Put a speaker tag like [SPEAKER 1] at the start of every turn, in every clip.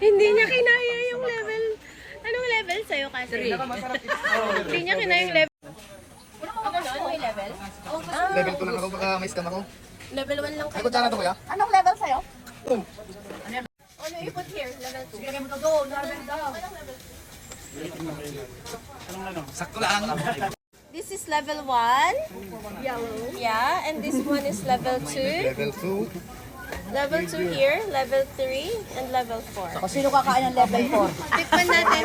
[SPEAKER 1] Hindi niya kinaya yung level. Anong level sa'yo kasi? Hindi niya kinaya yung level. Ano may level?
[SPEAKER 2] Level 2 lang ako, baka may scam ako.
[SPEAKER 1] Level 1 lang
[SPEAKER 2] Ay,
[SPEAKER 1] kayo.
[SPEAKER 2] kutsa na ito kuya?
[SPEAKER 3] Anong level sa'yo?
[SPEAKER 1] Ano you put here? Level 2.
[SPEAKER 3] Lagay mo to doon. Level down.
[SPEAKER 2] Sakto lang.
[SPEAKER 1] This is level 1. Yellow. Yeah, and this one is level 2.
[SPEAKER 2] Level 2.
[SPEAKER 1] Level 2 here, level 3, and level 4.
[SPEAKER 3] O sino kakain ng level 4?
[SPEAKER 1] Tikman natin.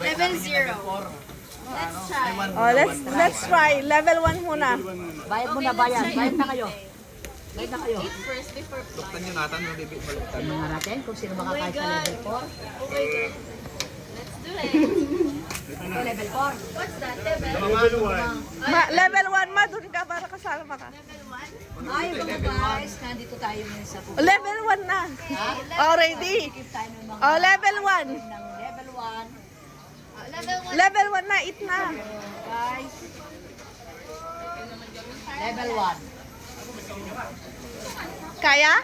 [SPEAKER 1] Level 0. Let's try.
[SPEAKER 4] Oh, let's try. Level 1 muna.
[SPEAKER 3] Bayad mo na, bayad. Bayad na kayo. Bayad na kayo.
[SPEAKER 1] Eat first before fly.
[SPEAKER 2] Buktan nyo natin, mabibig baliktad.
[SPEAKER 3] Tingnan nga natin kung sino
[SPEAKER 1] Oh my
[SPEAKER 3] makakain sa
[SPEAKER 1] God.
[SPEAKER 3] level 4.
[SPEAKER 1] Oh my God. Let's do it.
[SPEAKER 3] Ito level 4.
[SPEAKER 1] What's that? Level?
[SPEAKER 4] Level 1 ma, dun ka para kasama ka.
[SPEAKER 1] Level 1?
[SPEAKER 3] Ay, mga guys, nandito tayo ngayon sa pupunta.
[SPEAKER 4] Level 1 na. Already.
[SPEAKER 3] Keep tayo ng mga
[SPEAKER 4] Oh, level 1.
[SPEAKER 3] ng level 1.
[SPEAKER 1] Level 1.
[SPEAKER 4] Level 1 na, eat na.
[SPEAKER 3] Guys. Level 1.
[SPEAKER 4] Kaya?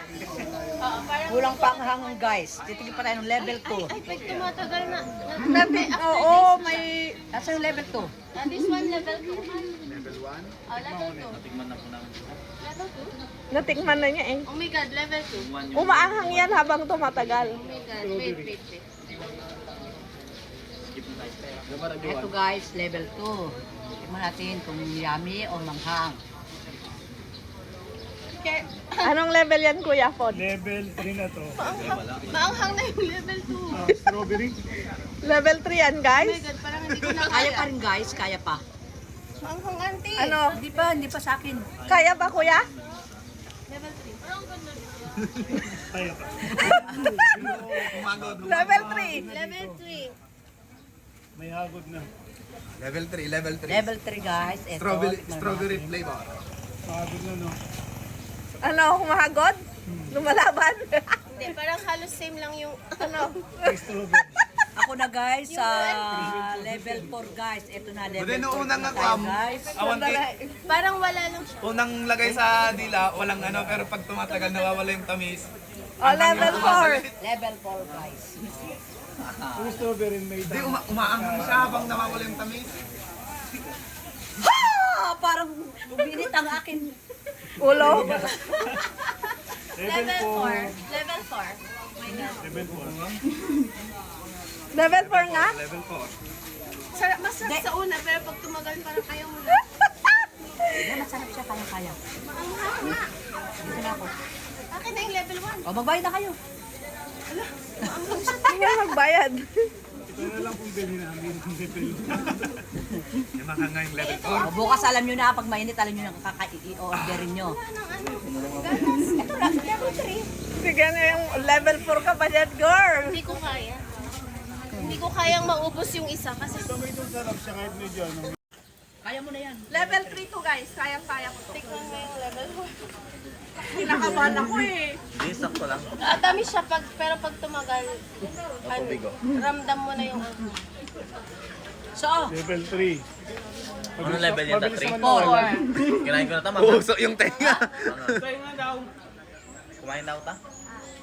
[SPEAKER 3] Kulang pa ang hangang guys. Titigil pa tayo ng level 2.
[SPEAKER 1] Ay, pag tumatagal na.
[SPEAKER 4] Oo, may...
[SPEAKER 3] Nasa yung level 2?
[SPEAKER 1] This one, level 2. Level 1? Oh, level 2. Level 2?
[SPEAKER 4] Natikman na niya eh.
[SPEAKER 1] Oh my God, level 2.
[SPEAKER 4] Umaanghang yan habang tumatagal.
[SPEAKER 1] Oh my God, wait, wait, wait.
[SPEAKER 3] Ito guys, level 2. Tingnan natin kung yummy o manghang.
[SPEAKER 4] Anong level yan, Kuya Fon?
[SPEAKER 5] Level 3 na to.
[SPEAKER 1] Maanghang na yung level 2.
[SPEAKER 5] Strawberry.
[SPEAKER 4] Level 3 yan,
[SPEAKER 1] Oh my
[SPEAKER 4] guys.
[SPEAKER 1] God, parang hindi ko na
[SPEAKER 3] Kaya pa rin guys, kaya pa.
[SPEAKER 1] Maanghang auntie.
[SPEAKER 4] Ano?
[SPEAKER 3] Hindi pa sa akin.
[SPEAKER 4] Kaya ba, Kuya?
[SPEAKER 1] Level 3. Parang ganda.
[SPEAKER 5] Kaya pa.
[SPEAKER 2] Umagod.
[SPEAKER 4] Level 3.
[SPEAKER 1] Level 3.
[SPEAKER 5] May hagod na.
[SPEAKER 2] Level 3, level 3.
[SPEAKER 3] Level 3 guys. Ito,
[SPEAKER 2] Strawberry flavor.
[SPEAKER 5] Hagod na, no?
[SPEAKER 4] Ano, humahagod? Lumalaban?
[SPEAKER 1] Hindi, parang halos same lang yung
[SPEAKER 4] Ano?
[SPEAKER 5] Strawberry.
[SPEAKER 3] Ako na guys sa level 4 guys. Ito na level 4
[SPEAKER 2] Buti nung unang
[SPEAKER 3] na tayo guys.
[SPEAKER 2] awan
[SPEAKER 1] parang wala lang siya.
[SPEAKER 2] unang lagay sa dila, walang ano, pero pag tumatagal nawawala yung tamis.
[SPEAKER 4] Oh, level 4.
[SPEAKER 3] Level 4 guys.
[SPEAKER 5] Yung strawberry may
[SPEAKER 2] Hindi, umaanghang siya habang nawawala yung tamis.
[SPEAKER 3] Ah, parang uminit ang akin.
[SPEAKER 4] Ulo.
[SPEAKER 5] level
[SPEAKER 1] Level
[SPEAKER 5] 4.
[SPEAKER 1] 4. Level 4. Oh my God.
[SPEAKER 5] Level 4.
[SPEAKER 4] Level 4 nga?
[SPEAKER 2] Level 4.
[SPEAKER 1] Masarap sa una, pero pag tumagal parang kaya mo na.
[SPEAKER 3] Hindi, masarap siya kaya-kaya.
[SPEAKER 1] Maanghang nga.
[SPEAKER 3] Dito na ako.
[SPEAKER 1] Akin na yung level 1.
[SPEAKER 3] O, magbayad na kayo.
[SPEAKER 4] Hindi nga magbayad.
[SPEAKER 5] Ito na lang kung bilhin namin ng level.
[SPEAKER 2] Yung makanga yung level 4.
[SPEAKER 3] O, bukas alam nyo na, pag mainit, alam nyo na kaka-i-orderin nyo.
[SPEAKER 1] Ito lang, level 3.
[SPEAKER 4] Sige na yung level 4 ka pa dyan, girl.
[SPEAKER 1] Hindi ko kaya. Hindi ko kayang maubos yung isa kasi
[SPEAKER 5] Ito sarap siya kahit medyo ano.
[SPEAKER 3] Kaya mo na yan.
[SPEAKER 4] Level 3 to, guys. Kaya-kaya ko to.
[SPEAKER 1] tikman mo yung level 4.
[SPEAKER 4] Kinakabahan ako eh.
[SPEAKER 2] Hindi, sakto lang.
[SPEAKER 1] Dami siya pero pag tumagal, ano, ramdam mo na yung
[SPEAKER 3] So,
[SPEAKER 5] Level 3.
[SPEAKER 6] Ano level yun?
[SPEAKER 5] Mabilis
[SPEAKER 6] 3?
[SPEAKER 5] naman nawala.
[SPEAKER 6] Kinain ko na tama.
[SPEAKER 2] Puso yung tenga.
[SPEAKER 6] Kumain na ako ta?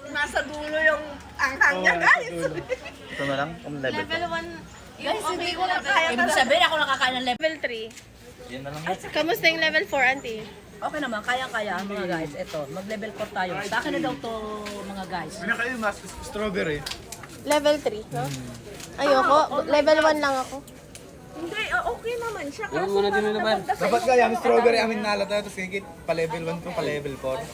[SPEAKER 4] Nasa dulo yung anghang
[SPEAKER 5] Oo,
[SPEAKER 4] niya,
[SPEAKER 5] nasa
[SPEAKER 4] guys.
[SPEAKER 5] dulo.
[SPEAKER 6] Ito na lang? Kung level
[SPEAKER 1] level 1. Yung
[SPEAKER 4] Hindi ko na kaya.
[SPEAKER 3] ibig sabihin ako nakakain ng level.
[SPEAKER 1] Level 3.
[SPEAKER 6] Yan na lang.
[SPEAKER 1] Kamusta yung level 4, auntie?
[SPEAKER 3] Okay naman, kaya-kaya mga guys. Ito, mag-level 4 tayo. Sa akin na daw to mga guys.
[SPEAKER 2] Ano kayo mas strawberry?
[SPEAKER 1] Level 3, no? Ayoko. Level 1 lang ako.
[SPEAKER 4] Hindi, okay naman siya. Kaso parang napunta sa
[SPEAKER 2] Dapat kaya yung strawberry amin nalata tapos kikit pa level 1 to pa level 4.